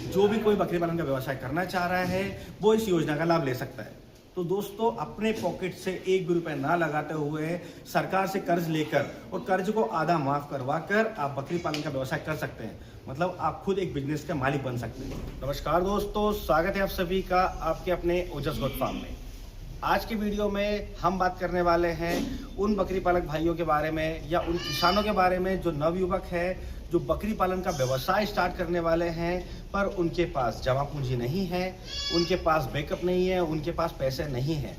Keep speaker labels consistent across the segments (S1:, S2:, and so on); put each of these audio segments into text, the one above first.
S1: जो भी कोई बकरी पालन का व्यवसाय करना चाह रहा है वो इस योजना का लाभ ले सकता है। तो दोस्तों, अपने पॉकेट से एक भी रुपए ना लगाते हुए सरकार से कर्ज लेकर और कर्ज को आधा माफ करवा कर आप बकरी पालन का व्यवसाय कर सकते हैं। मतलब आप खुद एक बिजनेस के मालिक बन सकते हैं। नमस्कार दोस्तों, स्वागत है आप सभी का आपके अपने ओजस गोट फार्म में। आज के वीडियो में हम बात करने वाले हैं उन बकरी पालक भाइयों के बारे में या उन किसानों के बारे में जो नवयुवक है, जो बकरी पालन का व्यवसाय स्टार्ट करने वाले हैं, पर उनके पास जमा पूंजी नहीं है, उनके पास बैकअप नहीं है, उनके पास पैसे नहीं हैं।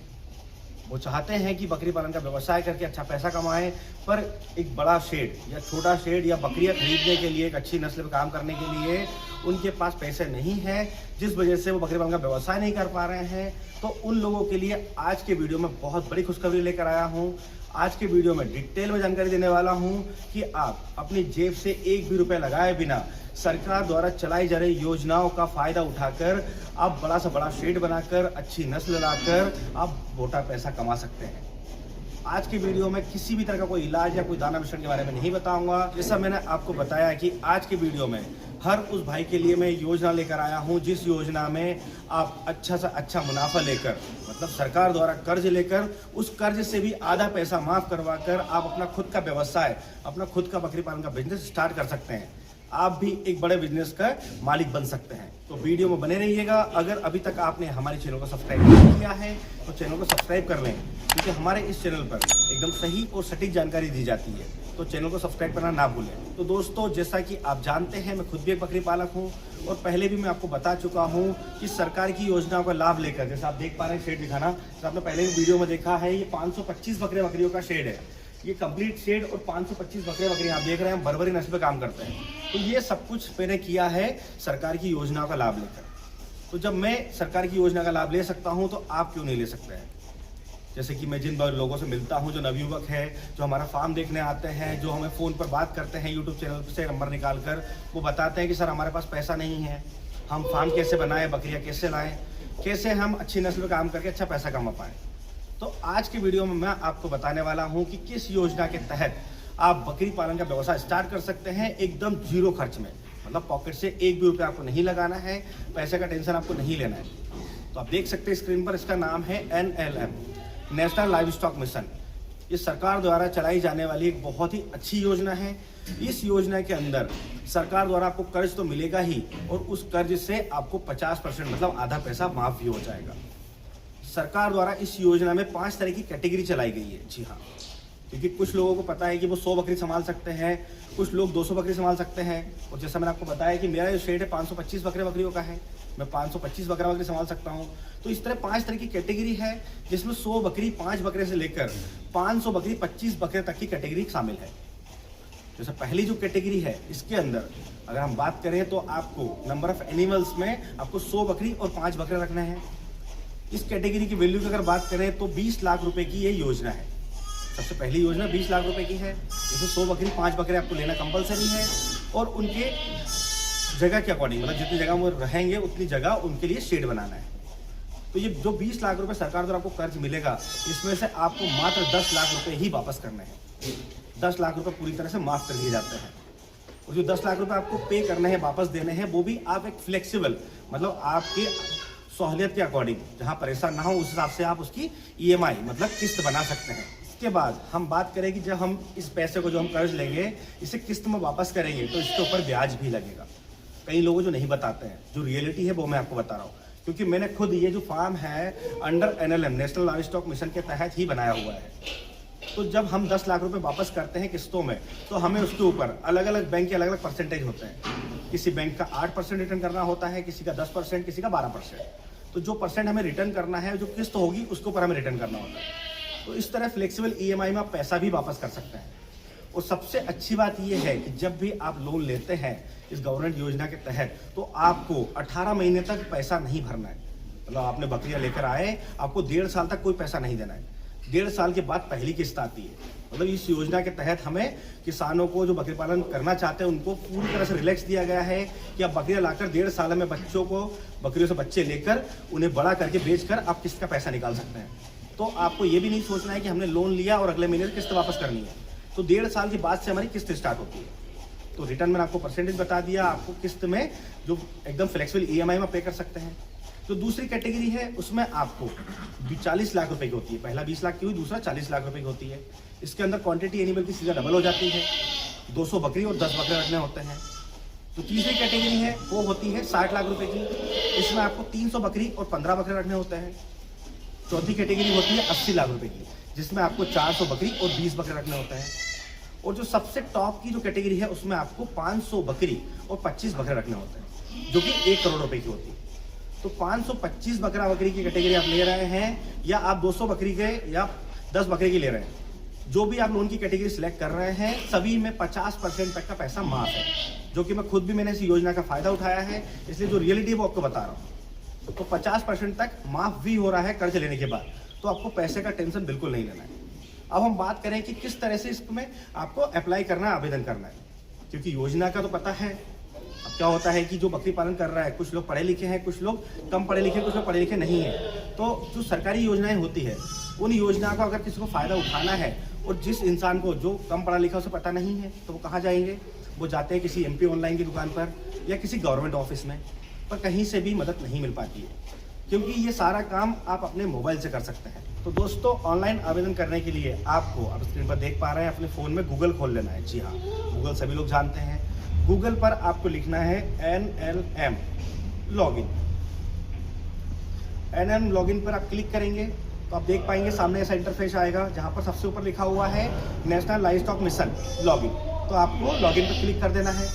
S1: वो चाहते हैं कि बकरी पालन का व्यवसाय करके अच्छा पैसा कमाएं, पर एक बड़ा शेड या छोटा शेड या बकरियां खरीदने के लिए, एक अच्छी नस्ल में काम करने के लिए उनके पास पैसे नहीं है, जिस वजह से वो बकरी पालन का व्यवसाय नहीं कर पा रहे हैं। तो उन लोगों के लिए आज के वीडियो में बहुत बड़ी खुशखबरी लेकर आया हूँ। आज के वीडियो में डिटेल में जानकारी देने वाला हूँ कि आप अपनी जेब से एक भी रुपए लगाए बिना सरकार द्वारा चलाई जा रही योजनाओं का फायदा उठाकर आप बड़ा से बड़ा शेड बनाकर, अच्छी नस्ल लाकर आप मोटा पैसा कमा सकते हैं। आज की वीडियो में किसी भी तरह का कोई इलाज या कोई दाना मिश्रण के बारे में नहीं बताऊंगा। जैसा मैंने आपको बताया कि आज की वीडियो में हर उस भाई के लिए मैं योजना लेकर आया हूं, जिस योजना में आप अच्छा से अच्छा मुनाफा लेकर, मतलब सरकार द्वारा कर्ज लेकर, उस कर्ज से भी आधा पैसा माफ करवा कर आप अपना खुद का व्यवसाय, अपना खुद का बकरी पालन का बिजनेस स्टार्ट कर सकते हैं। आप भी एक बड़े बिजनेस का मालिक बन सकते हैं। तो वीडियो में बने रहिएगा। अगर अभी तक आपने हमारे चैनल को सब्सक्राइब नहीं किया है तो चैनल को सब्सक्राइब कर लें, क्योंकि हमारे इस चैनल पर एकदम सही और सटीक जानकारी दी जाती है। तो चैनल को सब्सक्राइब करना ना भूलें। तो दोस्तों, जैसा कि आप जानते हैं, मैं खुद भी एक बकरी पालक हूँ और पहले भी मैं आपको बता चुका हूँ कि सरकार की योजनाओं का लाभ लेकर, जैसे आप देख पा रहे हैं शेड दिखाना, जैसे आपने पहले भी वीडियो में देखा है, ये 525 बकरियों का शेड है। ये कंप्लीट शेड और 525 बकरियां आप देख रहे हैं, बर्बरी नस्ल पे काम करते हैं। तो ये सब कुछ मैंने किया है सरकार की योजनाओं का लाभ लेकर। तो जब मैं सरकार की योजना का लाभ ले सकता हूं तो आप क्यों नहीं ले सकते हैं? जैसे कि मैं जिन लोगों से मिलता हूं, जो नवयुवक है, जो हमारा फार्म देखने आते हैं, जो हमें फ़ोन पर बात करते हैं, यूट्यूब चैनल से नंबर निकाल कर, वो बताते हैं कि सर हमारे पास पैसा नहीं है, हम फार्म कैसे बनाएं, बकरियाँ कैसे लाएँ, कैसे हम अच्छी नस्ल में काम करके अच्छा पैसा कमा पाएँ। तो आज की वीडियो में मैं आपको बताने वाला हूं कि किस योजना के तहत आप बकरी पालन का व्यवसाय स्टार्ट कर सकते हैं एकदम जीरो खर्च में। मतलब पॉकेट से एक भी रुपया आपको नहीं लगाना है, पैसे का टेंशन आपको नहीं लेना है। तो आप देख सकते हैं स्क्रीन पर, इसका नाम है NLM, national live stock mission. ये सरकार द्वारा चलाई जाने वाली एक बहुत ही अच्छी योजना है। इस योजना के अंदर सरकार द्वारा आपको कर्ज तो मिलेगा ही, और उस कर्ज से आपको 50% मतलब आधा पैसा माफ भी हो जाएगा। सरकार द्वारा इस योजना में 5 तरह की कैटेगरी चलाई गई है। जी हाँ, क्योंकि कुछ लोगों को पता है कि वो 100 बकरी संभाल सकते हैं, कुछ लोग 200 बकरी संभाल सकते हैं। और जैसा मैंने आपको बताया कि मेरा जो शेड है 525 बकरियों का है, मैं 525 बकरी संभाल सकता हूँ। तो इस तरह 5 तरह की कैटेगरी है, जिसमें 100 बकरी 5 बकरे से लेकर 500 बकरी 25 बकरे तक की कैटेगरी शामिल है। जैसे पहली जो कैटेगरी है, इसके अंदर अगर हम बात करें तो आपको नंबर ऑफ एनिमल्स में आपको 100 बकरी और 5 बकरे रखने हैं। इस कैटेगरी की वैल्यू की अगर बात करें तो 20 लाख रुपए की ये योजना है। सबसे पहली योजना 20 लाख रुपए की है, जिसमें 100 बकरी 5 बकरे आपको लेना कंपलसरी है, और उनके जगह के अकॉर्डिंग, मतलब जितनी जगह वो रहेंगे उतनी जगह उनके लिए शेड बनाना है। तो ये जो 20 लाख रुपए सरकार द्वारा आपको कर्ज मिलेगा, इसमें से आपको मात्र 10 लाख रुपए ही वापस करने हैं। 10 लाख रुपए पूरी तरह से माफ कर दिए जाते हैं, और जो 10 लाख रुपए आपको पे करने हैं, वापस देने हैं, वो भी आप एक फ्लेक्सिबल, मतलब आपके सहूलियत के अकॉर्डिंग, जहां परेशान ना हो उस हिसाब से आप उसकी EMI मतलब किस्त बना सकते हैं। इसके बाद हम बात करें कि जब हम इस पैसे को जो हम कर्ज लेंगे, इसे किस्त में वापस करेंगे तो इसके ऊपर ब्याज भी लगेगा। कई लोगों जो नहीं बताते हैं, जो रियलिटी है वो मैं आपको बता रहा हूँ, क्योंकि मैंने खुद ये जो फार्म है under NLM, national live stock mission के तहत ही बनाया हुआ है। तो जब हम 10 लाख रुपए वापस करते हैं किस्तों में, तो हमें उसके ऊपर अलग अलग बैंक के अलग अलग परसेंटेज होते हैं। किसी बैंक का 8% रिटर्न करना होता है, किसी का 10%, किसी का 12%। तो जो परसेंट हमें रिटर्न करना है, जो किस्त होगी उसके ऊपर हमें रिटर्न करना होता है। तो इस तरह फ्लेक्सिबल EMI में आप पैसा भी वापस कर सकते हैं। और सबसे अच्छी बात यह है कि जब भी आप लोन लेते हैं इस गवर्नमेंट योजना के तहत, तो आपको 18 महीने तक पैसा नहीं भरना है। मतलब आपने बकरियां लेकर आए, आपको 1.5 साल तक कोई पैसा नहीं देना है। 1.5 साल के बाद पहली किस्त आती है। मतलब इस योजना के तहत हमें किसानों को जो बकरी पालन करना चाहते हैं उनको पूरी तरह से रिलैक्स दिया गया है कि आप बकरियां लाकर 1.5 साल में बच्चों को, बकरियों से बच्चे लेकर उन्हें बड़ा करके बेचकर आप किस्त का पैसा निकाल सकते हैं। तो आपको ये भी नहीं सोचना है कि हमने लोन लिया और अगले महीने से किस्त वापस करनी है। तो 1.5 साल के बाद से हमारी किस्त स्टार्ट होती है। तो रिटर्न मैंने आपको परसेंटेज बता दिया, आपको किस्त में जो एकदम फ्लेक्सिबल ईएमआई में पे कर सकते हैं। तो दूसरी कैटेगरी है, उसमें आपको 40 लाख रुपए की होती है। पहला 20 लाख की हुई, दूसरा 40 लाख रुपए की होती है। इसके अंदर क्वांटिटी एनिमल की सीधा डबल हो जाती है, 200 बकरी और 10 बकरे रखने होते हैं। तो तीसरी कैटेगरी है वो होती है 60 लाख रुपए की, इसमें आपको 300 बकरी और 15 बकरे रखने होते हैं। चौथी कैटेगरी होती है 80 लाख रुपए की, जिसमें आपको 400 बकरी और 20 बकरे रखने होते हैं। और जो सबसे टॉप की जो कैटेगरी है, उसमें आपको 500 बकरी और 25 बकरे रखने होते हैं, जो कि 1 करोड़ रुपए की होती है। तो 525 बकरी की कैटेगरी आप ले रहे हैं, या आप 200 बकरी के या 10 बकरे की ले रहे हैं, जो भी आप लोन की कैटेगरी सिलेक्ट कर रहे हैं, सभी में 50% तक का पैसा माफ है, जो कि मैं खुद भी मैंने इस योजना का फायदा उठाया है, इसलिए जो रियलिटी है वो आपको बता रहा हूँ। तो 50% तक माफ भी हो रहा है कर्ज लेने के बाद, तो आपको पैसे का टेंशन बिल्कुल नहीं लेना है। अब हम बात करें कि किस तरह से इसमें आपको अप्लाई करना है, आवेदन करना है, क्योंकि योजना का तो पता है। अब क्या होता है कि जो बकरी पालन कर रहा है, कुछ लोग पढ़े लिखे हैं, कुछ लोग कम पढ़े लिखे, कुछ लोग पढ़े लिखे नहीं है। तो जो सरकारी योजनाएं होती है, उन योजना का अगर किसी को फायदा उठाना है, और जिस इंसान को जो कम पढ़ा लिखा उसे पता नहीं है, तो वो कहाँ जाएंगे? वो जाते हैं किसी MP ऑनलाइन की दुकान पर या किसी गवर्नमेंट ऑफिस में, पर कहीं से भी मदद नहीं मिल पाती है, क्योंकि ये सारा काम आप अपने मोबाइल से कर सकते हैं। तो दोस्तों, ऑनलाइन आवेदन करने के लिए आपको, आप स्क्रीन पर देख पा रहे हैं, अपने फ़ोन में गूगल खोल लेना है। जी हाँ, गूगल सभी लोग जानते हैं। गूगल पर आपको लिखना है NLM लॉगिन। NLM लॉगिन पर आप क्लिक करेंगे तो आप देख पाएंगे सामने ऐसा इंटरफेस आएगा, जहाँ पर सबसे ऊपर लिखा हुआ है नेशनल लाइवस्टॉक मिशन लॉगिन। तो आपको लॉगिन पर क्लिक कर देना है।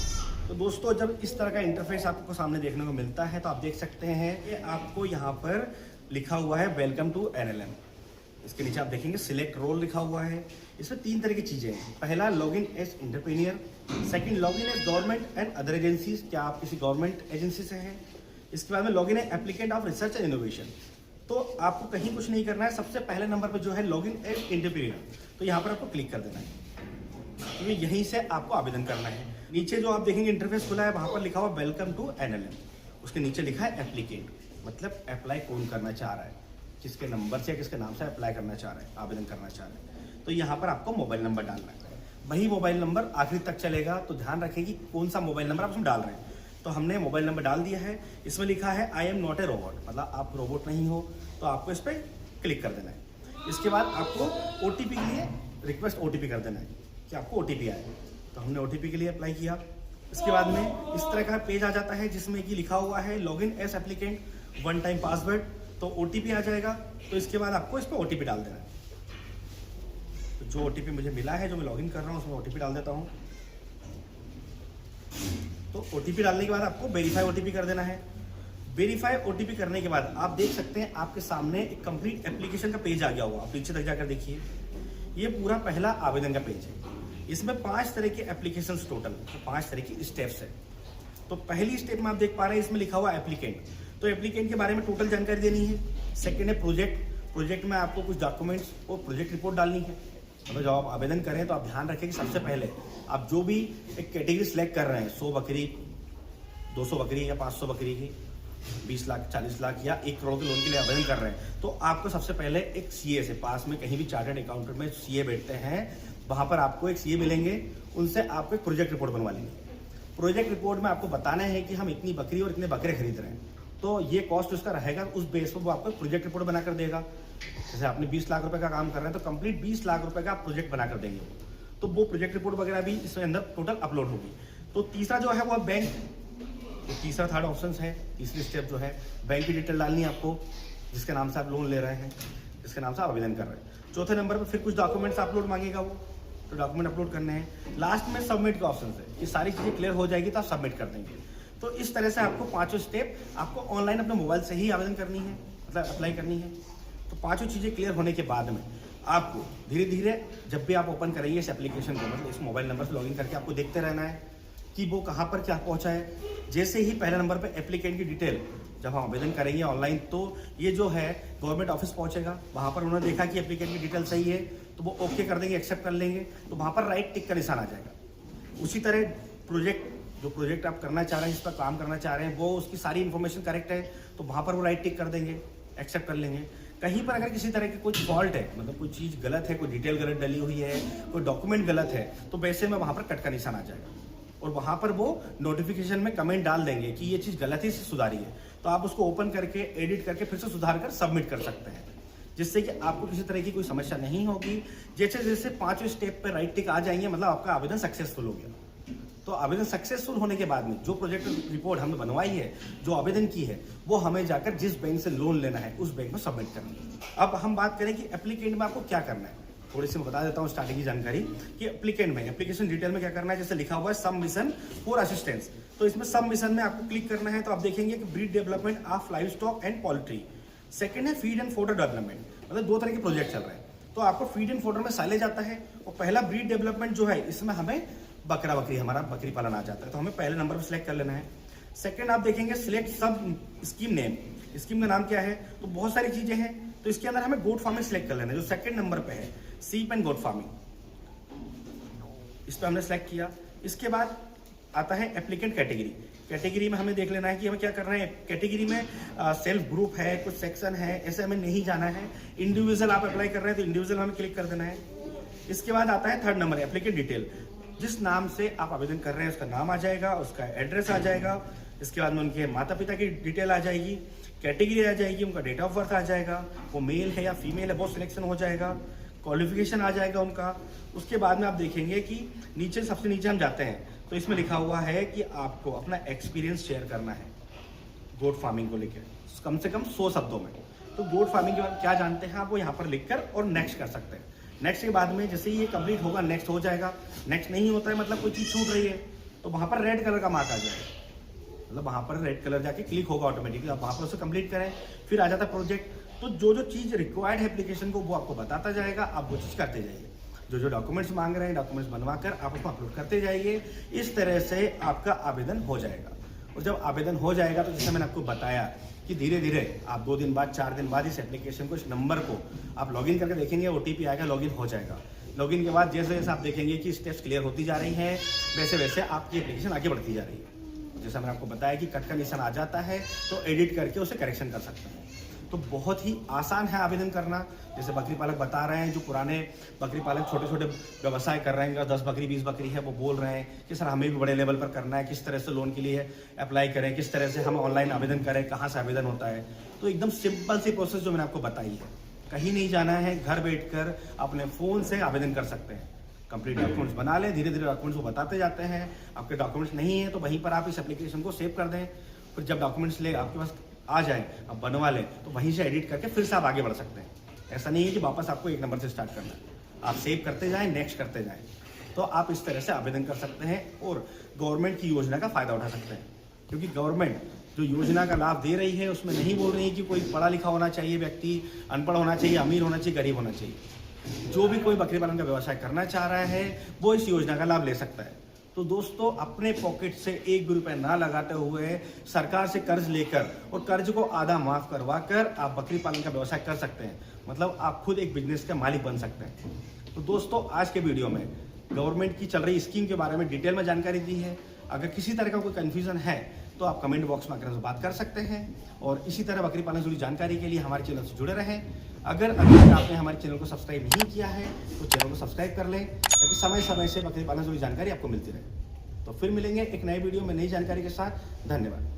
S1: तो दोस्तों, जब इस तरह का इंटरफेस आपको सामने देखने को मिलता है, तो आप देख सकते हैं कि आपको यहाँ पर लिखा हुआ है वेलकम टू NLM। इसके नीचे आप देखेंगे सिलेक्ट रोल लिखा हुआ है। इसमें 3 तरह की चीज़ें हैं। पहला, login as entrepreneur. Second, login as government and other agencies, क्या आप किसी गवर्नमेंट एजेंसी से हैं। इसके बाद में लॉगिन है applicant of research and innovation. तो आपको कहीं कुछ नहीं करना है, सबसे पहले नंबर पर जो है लॉगिन एज एंटरप्रेन्योर, तो यहाँ पर आपको क्लिक कर देना है। तो यहीं से आपको आवेदन करना है। नीचे जो आप देखेंगे इंटरफेस खुला है, वहाँ पर लिखा हुआ वेलकम टू NLM। उसके नीचे लिखा है एप्लीकेंट, मतलब अप्लाई कौन करना चाह रहा है, किसके नंबर से या किसके नाम से अप्लाई करना चाह रहा है, आवेदन करना चाह रहे हैं। तो यहाँ पर आपको मोबाइल नंबर डालना है। वही मोबाइल नंबर आखिर तक चलेगा, तो ध्यान रखें कि कौन सा मोबाइल नंबर आप उसमें डाल रहे हैं। तो हमने मोबाइल नंबर डाल दिया है। इसमें लिखा है I am not a robot, मतलब आप रोबोट नहीं हो, तो आपको इस पर क्लिक कर देना है। इसके बाद आपको OTP के लिए रिक्वेस्ट OTP कर देना है कि आपको OTP आए। तो हमने OTP के लिए अप्लाई किया। इसके बाद में इस तरह का पेज आ जाता है, जिसमें कि लिखा हुआ है login as applicant, 1 time password. तो OTP आ जाएगा। तो इसके बाद आपको इस पर OTP डाल देना है। तो जो OTP मुझे मिला है, जो मैं लॉगिन कर रहा हूँ, उसमें OTP डाल देता हूँ। तो OTP डालने के बाद आपको वेरीफाई OTP कर देना है। वेरीफाई OTP करने के बाद आप देख सकते हैं आपके सामने एक कंप्लीट एप्लीकेशन का पेज आ गया होगा। आप नीचे तक जाकर देखिए, ये पूरा पहला आवेदन का पेज है। इसमें 5 तरह के एप्लीकेशन टोटल, तो 5 तरह की स्टेप्स है। तो पहली स्टेप में आप देख पा रहे हैं, इसमें लिखा हुआ एप्लीकेंट। तो एप्लीकेंट के बारे में टोटल जानकारी देनी है। सेकेंड है प्रोजेक्ट। प्रोजेक्ट में आपको कुछ डॉक्यूमेंट्स और प्रोजेक्ट रिपोर्ट डालनी है। मतलब जब आप आवेदन करें तो आप ध्यान रखें कि सबसे पहले आप जो भी एक कैटेगरी सिलेक्ट कर रहे हैं, 100 बकरी, 200 बकरी या 500 बकरी की, 20 लाख, 40 लाख या 1 करोड़ के लोन के लिए आवेदन कर रहे हैं, तो आपको सबसे पहले एक CA से, पास में कहीं भी चार्टर्ड अकाउंटेंट में CA बैठते हैं, वहाँ पर आपको एक CA मिलेंगे। उनसे आपको एक प्रोजेक्ट रिपोर्ट बनवा लेंगे। प्रोजेक्ट रिपोर्ट में आपको बताना है कि हम इतनी बकरी और इतने बकरे खरीद रहे हैं, तो ये कॉस्ट उसका रहेगा। उस बेस पर वो आपको प्रोजेक्ट रिपोर्ट बनाकर देगा। जैसे आपने 20 लाख रुपए का काम कर रहे हैं, तो कंप्लीट 20 लाख रुपए का आप प्रोजेक्ट बनाकर देंगे, तो वो प्रोजेक्ट रिपोर्ट वगैरह भी इसके अंदर टोटल अपलोड होगी। तो तीसरा जो है वो बैंक, तो तीसरा थर्ड ऑप्शन है। तीसरी स्टेप जो है, बैंक की डिटेल डालनी है आपको, जिसके नाम से आप लोन ले रहे हैं, जिसके नाम से आप आवेदन कर रहे हैं। चौथे नंबर पर फिर कुछ डॉक्यूमेंट्स अपलोड मांगेगा वो, तो डॉक्यूमेंट अपलोड करने हैं। लास्ट में सबमिट का ऑप्शन है, ये सारी चीज़ें क्लियर हो जाएगी तो आप सबमिट कर देंगे। तो इस तरह से आपको 5 स्टेप आपको ऑनलाइन अपने मोबाइल से ही आवेदन करनी है, मतलब अप्लाई करनी है। तो 5 चीज़ें क्लियर होने के बाद में आपको धीरे धीरे जब भी आप ओपन करेंगे इस एप्लीकेशन को, मतलब इस मोबाइल नंबर से लॉगिन करके आपको देखते रहना है कि वो कहाँ पर क्या पहुँचा है। जैसे ही पहले नंबर पर एप्लीकेंट की डिटेल जब हम आवेदन करेंगे ऑनलाइन, तो ये जो है गवर्नमेंट ऑफिस पहुँचेगा। वहाँ पर उन्होंने देखा कि एप्लीकेंट की डिटेल सही है, तो वो ओके कर देंगे, एक्सेप्ट कर लेंगे। तो वहाँ पर राइट टिक का निशान आ जाएगा। उसी तरह जो प्रोजेक्ट आप करना चाह रहे हैं, जिस पर काम करना चाह रहे हैं, वो उसकी सारी इन्फॉर्मेशन करेक्ट है, तो वहाँ पर वो राइट टिक कर देंगे, एक्सेप्ट कर लेंगे। कहीं पर अगर किसी तरह की कोई फॉल्ट है, मतलब कोई चीज़ गलत है, कोई डिटेल गलत डली हुई है, कोई डॉक्यूमेंट गलत है, तो वैसे में वहाँ पर कट का निशान आ जाएगा। और वहां पर वो नोटिफिकेशन में कमेंट डाल देंगे कि ये चीज़ गलती से सुधारी है, तो आप उसको ओपन करके एडिट करके फिर से सुधार कर सबमिट कर सकते हैं, जिससे कि आपको किसी तरह की कोई समस्या नहीं होगी। जैसे जैसे 5वें स्टेप पर राइट टिक आ जाएंगे, मतलब आपका आवेदन सक्सेसफुल हो गया। तो आवेदन सक्सेसफुल होने के बाद में जो प्रोजेक्ट रिपोर्ट हमने बनवाई है, जो आवेदन की है, वो हमें जाकर जिस बैंक से लोन लेना है उस बैंक में सबमिट करनी है। अब हम बात करें कि एप्लीकेंट में आपको क्या करना है, थोड़ी सी मैं बता देता हूँ स्टार्टिंग की जानकारी कि एप्लीकेंट में एप्लीकेशन डिटेल में क्या करना है। जैसे लिखा हुआ है सबमिशन फॉर असिस्टेंस, तो इसमें सबमिशन में आपको क्लिक करना है। तो आप देखेंगे कि breed development of live stock and poultry. Second है फीड एंड फोडर डेवलपमेंट, मतलब 2 तरह के प्रोजेक्ट चल रहे हैं। तो आपको फीड एंड फोडर में साइलेज आता है, और पहला ब्रीड डेवलपमेंट जो है इसमें हमें बकरा बकरी, हमारा बकरी पालन आ जाता है, तो हमें पहले नंबर पर सिलेक्ट कर लेना है। सेकंड आप देखेंगे सिलेक्ट सब स्कीम नेम, स्कीम का नाम क्या है, तो बहुत सारी चीजें हैं, तो इसके अंदर हमें गोट फार्मिंग सिलेक्ट कर लेना है, जो सेकंड नंबर पे है, सीप एंड गोट फार्मिंग, इस पर हमने सेलेक्ट किया। इसके बाद आता है एप्लीकेंट कैटेगरी। कैटेगरी में हमें देख लेना है कि हमें क्या करना है। कैटेगरी में सेल्फ ग्रुप है, कुछ सेक्शन है, ऐसे हमें नहीं जाना है। इंडिविजुअल आप अप्लाई कर रहे हैं तो इंडिविजुअल हमें क्लिक कर देना है। इसके बाद आता है थर्ड नंबर एप्लीकेंट डिटेल, जिस नाम से आप आवेदन कर रहे हैं उसका नाम आ जाएगा, उसका एड्रेस आ जाएगा। इसके बाद में उनके माता पिता की डिटेल आ जाएगी, कैटेगरी आ जाएगी, उनका डेट ऑफ बर्थ आ जाएगा, वो मेल है या फीमेल है वो सिलेक्शन हो जाएगा, क्वालिफिकेशन आ जाएगा उनका। उसके बाद में आप देखेंगे कि नीचे सबसे नीचे हम जाते हैं तो इसमें लिखा हुआ है कि आपको अपना एक्सपीरियंस शेयर करना है गोट फार्मिंग को लेकर, कम से कम 100 शब्दों में। तो गोट फार्मिंग के बाद क्या जानते हैं आप वो यहाँ पर लिखकर और नेक्स्ट कर सकते हैं। नेक्स्ट के बाद में जैसे ही ये कंप्लीट होगा नेक्स्ट हो जाएगा। नेक्स्ट नहीं होता है मतलब कोई चीज़ छूट रही है तो वहाँ पर रेड कलर का मार्क आ जाएगा, मतलब वहाँ पर रेड कलर जाके क्लिक होगा ऑटोमेटिकली, आप वहाँ पर उसे कंप्लीट करें। फिर आ जाता है प्रोजेक्ट, तो जो जो चीज़ रिक्वायर्ड है एप्लीकेशन को वो आपको बताता जाएगा, आप वो चीज़ करते जाइए। जो जो डॉक्यूमेंट्स मांग रहे हैं डॉक्यूमेंट्स बनवा कर आप उसको अपलोड करते जाइए। इस तरह से आपका आवेदन हो जाएगा। और जब आवेदन हो जाएगा तो जैसे मैंने आपको बताया कि धीरे धीरे आप 2 दिन बाद 4 दिन बाद इस एप्लीकेशन को, इस नंबर को आप लॉगिन करके देखेंगे, OTP आएगा, लॉगिन हो जाएगा। लॉगिन के बाद जैसे जैसे आप देखेंगे कि स्टेप्स क्लियर होती जा रही हैं, वैसे वैसे आपकी एप्लीकेशन आगे बढ़ती जा रही है। जैसे मैंने आपको बताया कि कट का निशान आ जाता है तो एडिट करके उसे करेक्शन कर सकते हैं। तो बहुत ही आसान है आवेदन करना। जैसे बकरी पालक बता रहे हैं, जो पुराने बकरी पालक छोटे छोटे व्यवसाय कर रहे हैं, 10 बकरी 20 बकरी है, वो बोल रहे हैं कि सर हमें भी बड़े लेवल पर करना है, किस तरह से लोन के लिए अप्लाई करें, किस तरह से हम ऑनलाइन आवेदन करें, कहाँ से आवेदन होता है। तो एकदम सिंपल सी प्रोसेस जो मैंने आपको बताई है, कहीं नहीं जाना है, घर बैठकर अपने फ़ोन से आवेदन कर सकते हैं। कंप्लीट डॉक्यूमेंट्स बना लें, धीरे धीरे डॉक्यूमेंट्स को बताते जाते हैं। आपके डॉक्यूमेंट्स नहीं है तो वहीं पर आप इस एप्लीकेशन को सेव कर दें, फिर जब डॉक्यूमेंट्स ले आपके पास आ जाए, अब बनवा लें, तो वहीं से एडिट करके फिर से आप आगे बढ़ सकते हैं। ऐसा नहीं है कि वापस आपको 1 नंबर से स्टार्ट करना है, आप सेव करते जाएं, नेक्स्ट करते जाएं। तो आप इस तरह से आवेदन कर सकते हैं और गवर्नमेंट की योजना का फ़ायदा उठा सकते हैं। क्योंकि गवर्नमेंट जो योजना का लाभ दे रही है उसमें नहीं बोल रही है कि कोई पढ़ा लिखा होना चाहिए व्यक्ति, अनपढ़ होना चाहिए, अमीर होना चाहिए, गरीब होना चाहिए। जो भी कोई बकरी पालन का व्यवसाय करना चाह रहा है वो इस योजना का लाभ ले सकता है। तो दोस्तों, अपने पॉकेट से 1 भी रुपए ना लगाते हुए सरकार से कर्ज लेकर और कर्ज को आधा माफ करवा कर आप बकरी पालन का व्यवसाय कर सकते हैं। मतलब आप खुद एक बिजनेस का मालिक बन सकते हैं। तो दोस्तों, आज के वीडियो में गवर्नमेंट की चल रही स्कीम के बारे में डिटेल में जानकारी दी है। अगर किसी तरह का कोई कन्फ्यूजन है तो आप कमेंट बॉक्स में आकर हमसे बात कर सकते हैं। और इसी तरह बकरी पालन से जुड़ी जानकारी के लिए हमारे चैनल से जुड़े रहें। अगर अभी तक आपने हमारे चैनल को सब्सक्राइब नहीं किया है तो चैनल को सब्सक्राइब कर लें, ताकि समय समय से बकरी पालन से जुड़ी जानकारी आपको मिलती रहे। तो फिर मिलेंगे एक नए वीडियो में नई जानकारी के साथ। धन्यवाद।